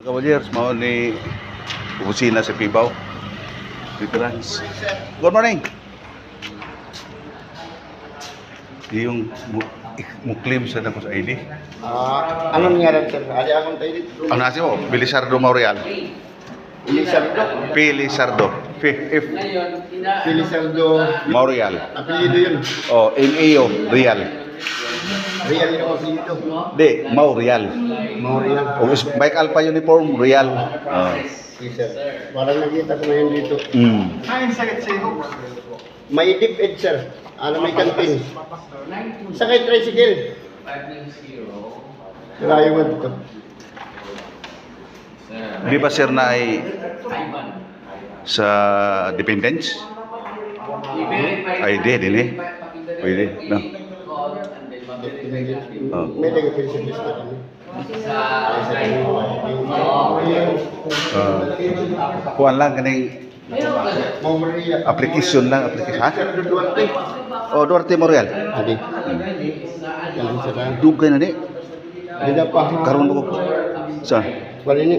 Cavaliers, mau ni opisina sa Pibaw. Veterans. Good morning. Yung muklim sa nako sa ID. Anong nangyari sir? Ali akong tayo dito. Ano nasi mo? Belisardo Maurial. Elisardo. Belisardo. Elisardo. Maurial. Apelido yun. Oh, N.A.O. Real. Real yung apelido. Di, Maurial. Maurial. O, bike Alpha uniform, Real. Oh. Yes, sir. Parang nakita ko na yun dito. Ayun, sakit sa iyo. May deep edge sir. Ano may kantin. Sakay tricycle. 590. Wala yung dito. Di ba sir na ay sa dependence? Ay, di eh. Pwede, no? Oh. May nag-appeal sa list na kami. Kuhan lang kaning Maurial. application lang, application. Ha? Sir, Duarte. Oh, Duarte Maurial. Adi. Yan sir. Dugay na ni. Hindi pa. Karon ko. Sa? Wala ni.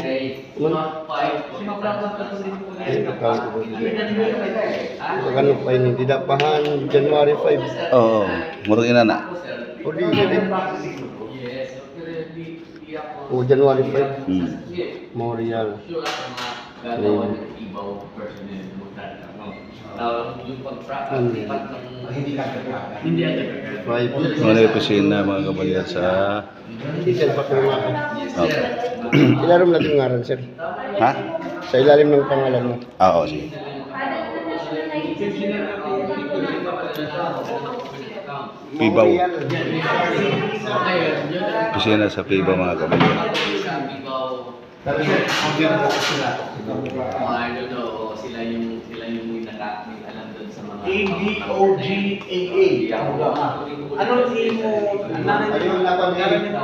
Ano pa ini? Tidak pahan January 5. Oo, murag ina na. O di. O January 5. Memorial. Mga opisina mga kabalyan sa... Sir, pakiramay. Okay. Ilalim natin ng ngaran, sir. Ha? Sa ilalim ng pangalan mo. Oo, sige. Pibaw. Opisina sa Pibaw mga kabalyan. Sila yung alam doon sa mga ABOGAA. Anong imo? Ano yung napangalan nito?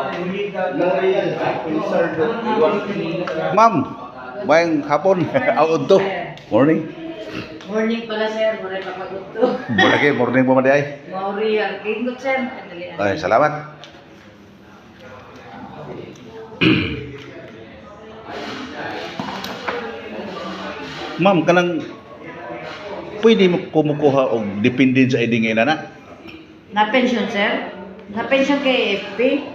Memorial. Elisardo. Ma'am, bayang hapon. Out to. Morning. Morning pala sir, muna kapagod to. Boleh morning po maday. Maurial, kingot sir. Ay, salamat. Ma'am, kanang pwede mo kumukuha og dependent sa ID ngayon na? Na-pension sir? Na-pension kay AFP?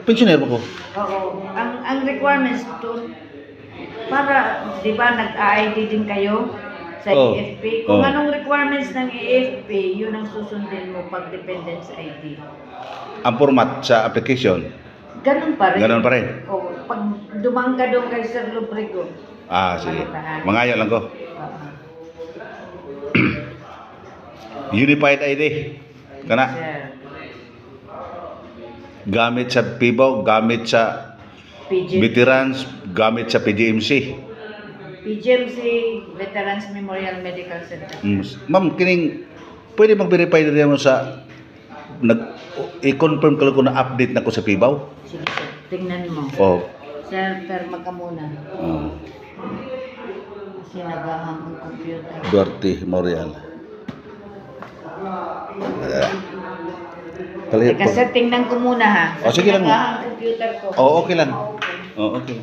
Pensioner mo ko. Oo. Ang requirements to, para, di ba, nag-ID din kayo sa Oh. AFP? Kung Oh. anong requirements ng AFP, yun ang susundin mo pag dependence ID. Ang format sa application. Ganun pa rin. Ganun pa rin. Oo. Pag dumang ka doon kay Sir Lubrigo. Ah, sige. Mangayo lang ko. Unified ID. Kana. Sir. Gamit sa Pibaw, gamit sa veterans, gamit sa PGMC. PGMC, Veterans Memorial Medical Center. Ma'am, kining pwede mag-verify din mo sa i-confirm ko lang kung na-update na ko sa Pibaw. Sige sir, tingnan mo. Oh. Sir, perma ka muna. Oh. Kasi nagahang ang computer. Duarte Memorial. Kali Teka sir, tingnan ko muna ha. Oh, sige lang. Nagahang ang computer ko. Oh, okay lang. Oh, okay.